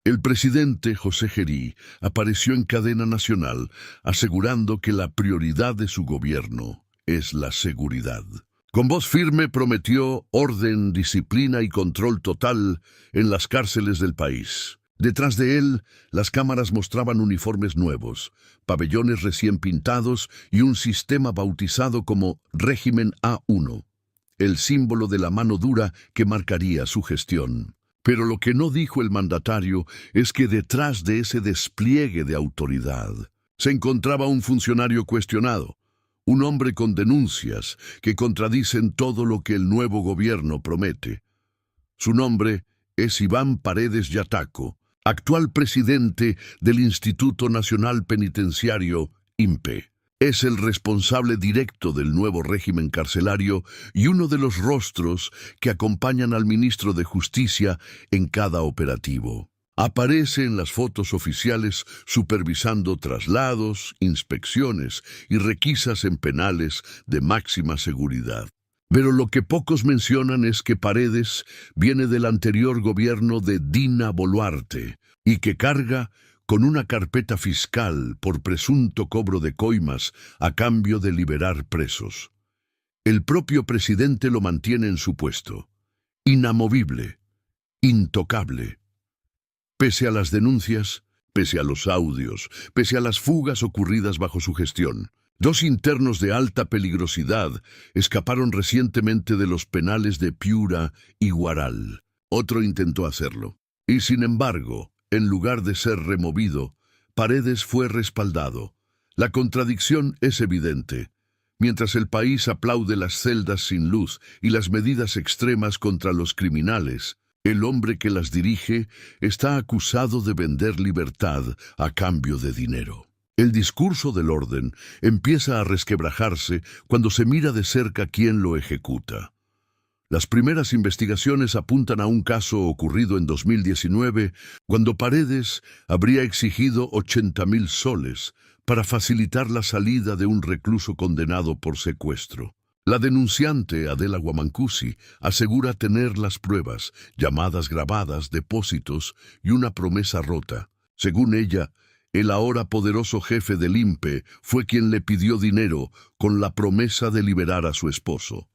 El presidente José Gerí apareció en cadena nacional asegurando que la prioridad de su gobierno es la seguridad. Con voz firme prometió orden, disciplina y control total en las cárceles del país. Detrás de él, las cámaras mostraban uniformes nuevos, pabellones recién pintados y un sistema bautizado como Régimen A1, el símbolo de la mano dura que marcaría su gestión. Pero lo que no dijo el mandatario es que detrás de ese despliegue de autoridad se encontraba un funcionario cuestionado, un hombre con denuncias que contradicen todo lo que el nuevo gobierno promete. Su nombre es Iván Paredes Yataco, actual presidente del Instituto Nacional Penitenciario, INPE. Es el responsable directo del nuevo régimen carcelario y uno de los rostros que acompañan al ministro de Justicia en cada operativo. Aparece en las fotos oficiales supervisando traslados, inspecciones y requisas en penales de máxima seguridad. Pero lo que pocos mencionan es que Paredes viene del anterior gobierno de Dina Boluarte y que carga con una carpeta fiscal por presunto cobro de coimas a cambio de liberar presos. El propio presidente lo mantiene en su puesto, inamovible, intocable. Pese a las denuncias, pese a los audios, pese a las fugas ocurridas bajo su gestión, 2 internos de alta peligrosidad escaparon recientemente de los penales de Piura y Huaral. Otro intentó hacerlo. Y sin embargo, en lugar de ser removido, Paredes fue respaldado. La contradicción es evidente. Mientras el país aplaude las celdas sin luz y las medidas extremas contra los criminales, el hombre que las dirige está acusado de vender libertad a cambio de dinero. El discurso del orden empieza a resquebrajarse cuando se mira de cerca quién lo ejecuta. Las primeras investigaciones apuntan a un caso ocurrido en 2019, cuando Paredes habría exigido 80.000 soles para facilitar la salida de un recluso condenado por secuestro. La denunciante, Adela Guamancusi, asegura tener las pruebas, llamadas grabadas, depósitos y una promesa rota. Según ella, el ahora poderoso jefe del INPE fue quien le pidió dinero con la promesa de liberar a su esposo.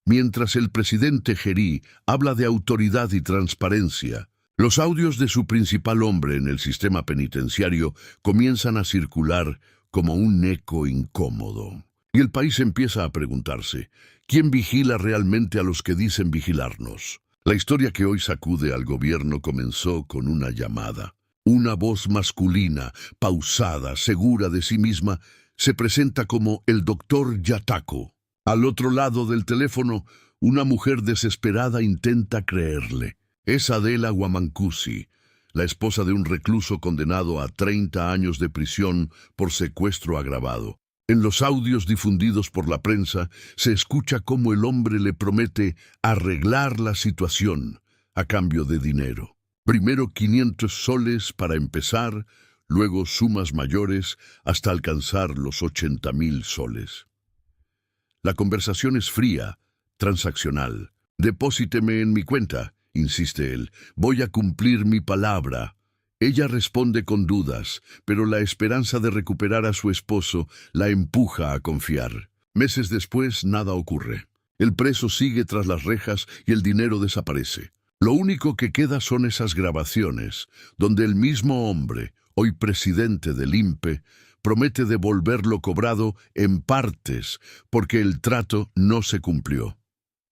Mientras el presidente Gerí habla de autoridad y transparencia, los audios de su principal hombre en el sistema penitenciario comienzan a circular como un eco incómodo. Y el país empieza a preguntarse, ¿quién vigila realmente a los que dicen vigilarnos? La historia que hoy sacude al gobierno comenzó con una llamada. Una voz masculina, pausada, segura de sí misma, se presenta como el doctor Yataco. Al otro lado del teléfono, una mujer desesperada intenta creerle. Es Adela Guamancusi, la esposa de un recluso condenado a 30 años de prisión por secuestro agravado. En los audios difundidos por la prensa se escucha cómo el hombre le promete arreglar la situación a cambio de dinero. Primero 500 soles para empezar, luego sumas mayores hasta alcanzar los 80.000 soles. La conversación es fría, transaccional. «Depósiteme en mi cuenta», insiste él. «Voy a cumplir mi palabra». Ella responde con dudas, pero la esperanza de recuperar a su esposo la empuja a confiar. Meses después, nada ocurre. El preso sigue tras las rejas y el dinero desaparece. Lo único que queda son esas grabaciones, donde el mismo hombre, hoy presidente del INPE, promete devolver lo cobrado en partes porque el trato no se cumplió.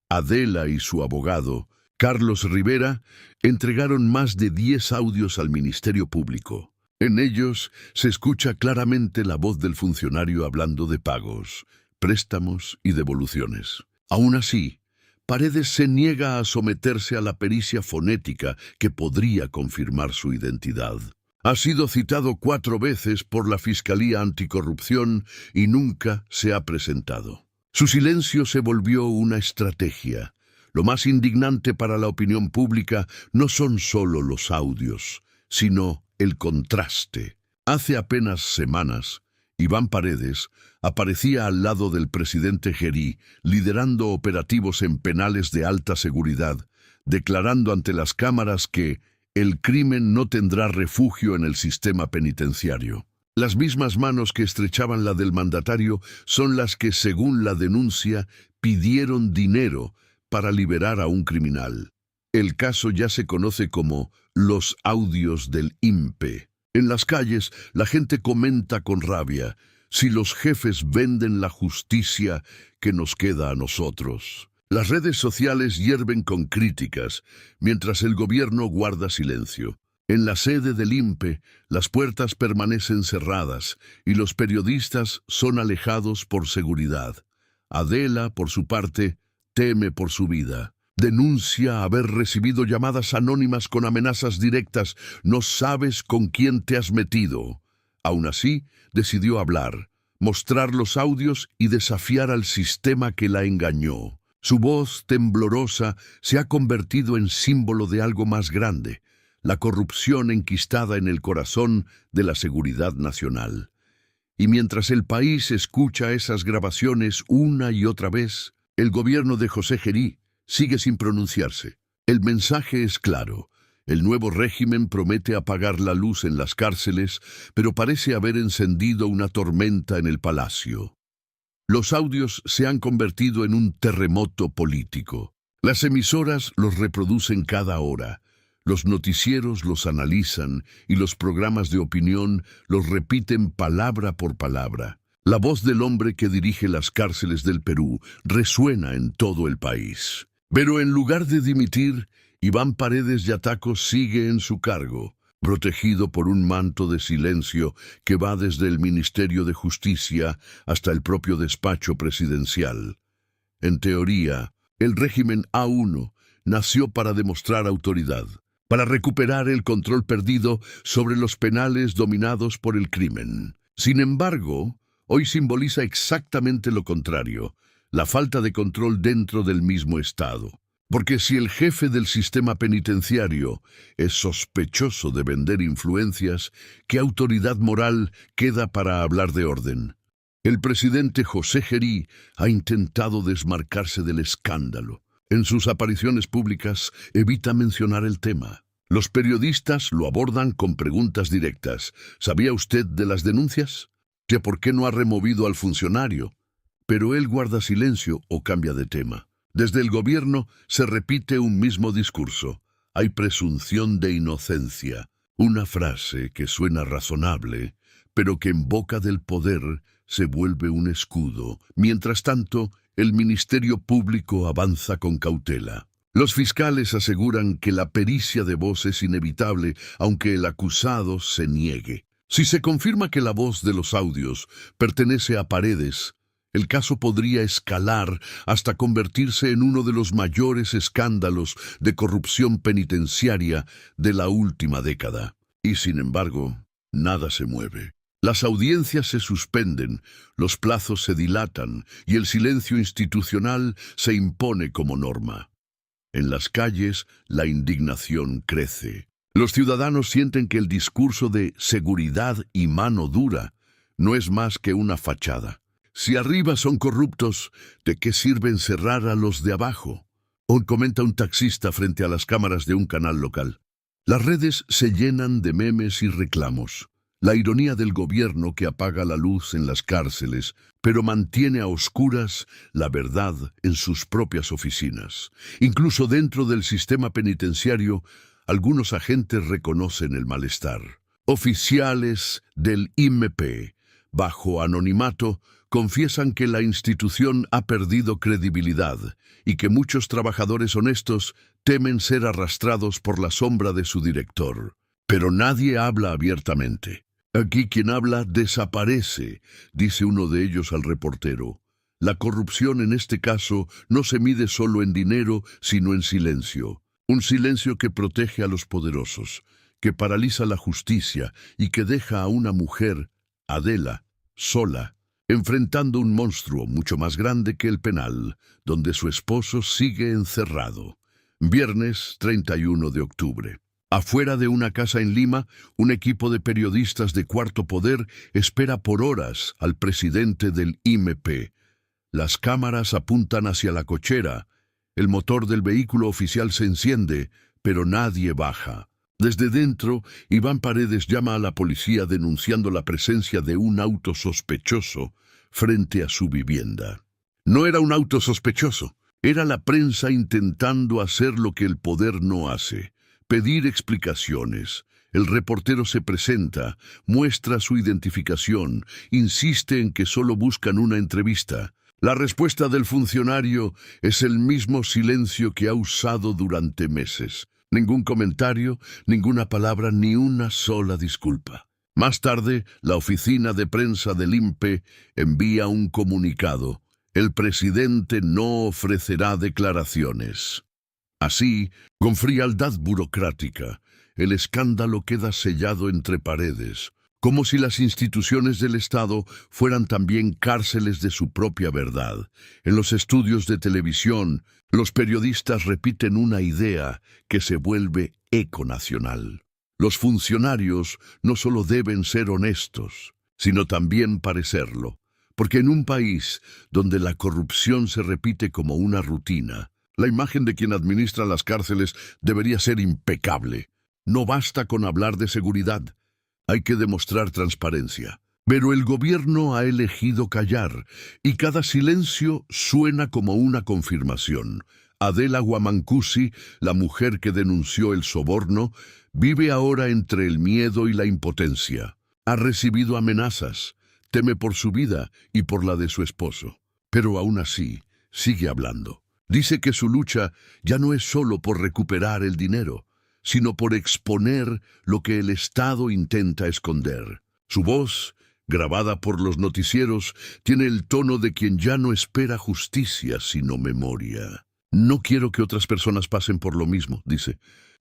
Adela y su abogado, Carlos Rivera, entregaron más de 10 audios al Ministerio Público. En ellos se escucha claramente la voz del funcionario hablando de pagos, préstamos y devoluciones. Aún así, Paredes se niega a someterse a la pericia fonética que podría confirmar su identidad. Ha sido citado 4 veces por la Fiscalía Anticorrupción y nunca se ha presentado. Su silencio se volvió una estrategia. Lo más indignante para la opinión pública no son solo los audios, sino el contraste. Hace apenas semanas, Iván Paredes aparecía al lado del presidente Gerí, liderando operativos en penales de alta seguridad, declarando ante las cámaras que El crimen no tendrá refugio en el sistema penitenciario. Las mismas manos que estrechaban la del mandatario son las que, según la denuncia, pidieron dinero para liberar a un criminal. El caso ya se conoce como los audios del INPE. En las calles, la gente comenta con rabia: si los jefes venden la justicia, ¿qué nos queda a nosotros? Las redes sociales hierven con críticas, mientras el gobierno guarda silencio. En la sede del INPE, las puertas permanecen cerradas y los periodistas son alejados por seguridad. Adela, por su parte, teme por su vida. Denuncia haber recibido llamadas anónimas con amenazas directas. No sabes con quién te has metido. Aún así, decidió hablar, mostrar los audios y desafiar al sistema que la engañó. Su voz temblorosa se ha convertido en símbolo de algo más grande: la corrupción enquistada en el corazón de la seguridad nacional. Y mientras el país escucha esas grabaciones una y otra vez, el gobierno de José Gerí sigue sin pronunciarse. El mensaje es claro: el nuevo régimen promete apagar la luz en las cárceles, pero parece haber encendido una tormenta en el palacio. Los audios se han convertido en un terremoto político. Las emisoras los reproducen cada hora. Los noticieros los analizan y los programas de opinión los repiten palabra por palabra. La voz del hombre que dirige las cárceles del Perú resuena en todo el país. Pero en lugar de dimitir, Iván Paredes Yataco sigue en su cargo, protegido por un manto de silencio que va desde el Ministerio de Justicia hasta el propio despacho presidencial. En teoría, el régimen A1 nació para demostrar autoridad, para recuperar el control perdido sobre los penales dominados por el crimen. Sin embargo, hoy simboliza exactamente lo contrario: la falta de control dentro del mismo Estado. Porque si el jefe del sistema penitenciario es sospechoso de vender influencias, ¿qué autoridad moral queda para hablar de orden? El presidente José Gerí ha intentado desmarcarse del escándalo. En sus apariciones públicas evita mencionar el tema. Los periodistas lo abordan con preguntas directas. ¿Sabía usted de las denuncias? ¿Que por qué no ha removido al funcionario? Pero él guarda silencio o cambia de tema. Desde el gobierno se repite un mismo discurso: hay presunción de inocencia, una frase que suena razonable, pero que en boca del poder se vuelve un escudo. Mientras tanto, el Ministerio Público avanza con cautela. Los fiscales aseguran que la pericia de voz es inevitable, aunque el acusado se niegue. Si se confirma que la voz de los audios pertenece a Paredes, el caso podría escalar hasta convertirse en uno de los mayores escándalos de corrupción penitenciaria de la última década. Y sin embargo, nada se mueve. Las audiencias se suspenden, los plazos se dilatan y el silencio institucional se impone como norma. En las calles, la indignación crece. Los ciudadanos sienten que el discurso de seguridad y mano dura no es más que una fachada. Si arriba son corruptos, ¿de qué sirve encerrar a los de abajo? Hoy comenta un taxista frente a las cámaras de un canal local. Las redes se llenan de memes y reclamos. La ironía del gobierno que apaga la luz en las cárceles, pero mantiene a oscuras la verdad en sus propias oficinas. Incluso dentro del sistema penitenciario, algunos agentes reconocen el malestar. Oficiales del INPE, bajo anonimato, confiesan que la institución ha perdido credibilidad y que muchos trabajadores honestos temen ser arrastrados por la sombra de su director. Pero nadie habla abiertamente. Aquí quien habla desaparece, dice uno de ellos al reportero. La corrupción en este caso no se mide solo en dinero, sino en silencio. Un silencio que protege a los poderosos, que paraliza la justicia y que deja a una mujer, Adela, sola, enfrentando un monstruo mucho más grande que el penal, donde su esposo sigue encerrado. Viernes 31 de octubre. Afuera de una casa en Lima, un equipo de periodistas de Cuarto Poder espera por horas al presidente del INPE. Las cámaras apuntan hacia la cochera. El motor del vehículo oficial se enciende, pero nadie baja. Desde dentro, Iván Paredes llama a la policía denunciando la presencia de un auto sospechoso frente a su vivienda. No era un auto sospechoso, era la prensa intentando hacer lo que el poder no hace, pedir explicaciones. El reportero se presenta, muestra su identificación, insiste en que solo buscan una entrevista. La respuesta del funcionario es el mismo silencio que ha usado durante meses. Ningún comentario, ninguna palabra, ni una sola disculpa. Más tarde, la oficina de prensa del INPE envía un comunicado. El presidente no ofrecerá declaraciones. Así, con frialdad burocrática, el escándalo queda sellado entre paredes, como si las instituciones del Estado fueran también cárceles de su propia verdad. En los estudios de televisión, los periodistas repiten una idea que se vuelve eco nacional. Los funcionarios no solo deben ser honestos, sino también parecerlo, porque en un país donde la corrupción se repite como una rutina, la imagen de quien administra las cárceles debería ser impecable. No basta con hablar de seguridad, hay que demostrar transparencia. Pero el gobierno ha elegido callar, y cada silencio suena como una confirmación. Adela Guamancusi, la mujer que denunció el soborno, vive ahora entre el miedo y la impotencia. Ha recibido amenazas, teme por su vida y por la de su esposo. Pero aún así, sigue hablando. Dice que su lucha ya no es solo por recuperar el dinero, sino por exponer lo que el Estado intenta esconder. Su voz, grabada por los noticieros, tiene el tono de quien ya no espera justicia, sino memoria. No quiero que otras personas pasen por lo mismo, dice,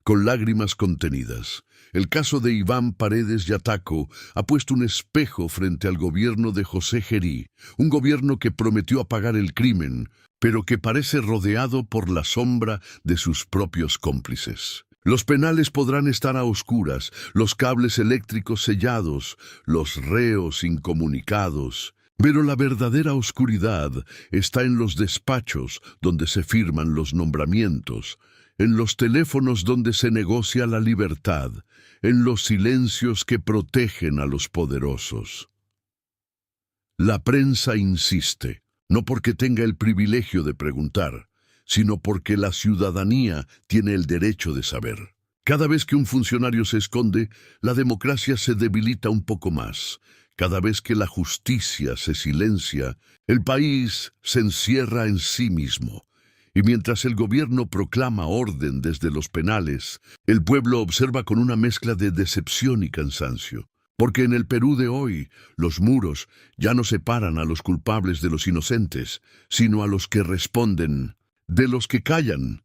con lágrimas contenidas. El caso de Iván Paredes Yataco ha puesto un espejo frente al gobierno de José Gerí, un gobierno que prometió apagar el crimen, pero que parece rodeado por la sombra de sus propios cómplices. Los penales podrán estar a oscuras, los cables eléctricos sellados, los reos incomunicados, pero la verdadera oscuridad está en los despachos donde se firman los nombramientos, en los teléfonos donde se negocia la libertad, en los silencios que protegen a los poderosos. La prensa insiste, no porque tenga el privilegio de preguntar, sino porque la ciudadanía tiene el derecho de saber. Cada vez que un funcionario se esconde, la democracia se debilita un poco más. Cada vez que la justicia se silencia, el país se encierra en sí mismo. Y mientras el gobierno proclama orden desde los penales, el pueblo observa con una mezcla de decepción y cansancio. Porque en el Perú de hoy, los muros ya no separan a los culpables de los inocentes, sino a los que responden. De los que callan,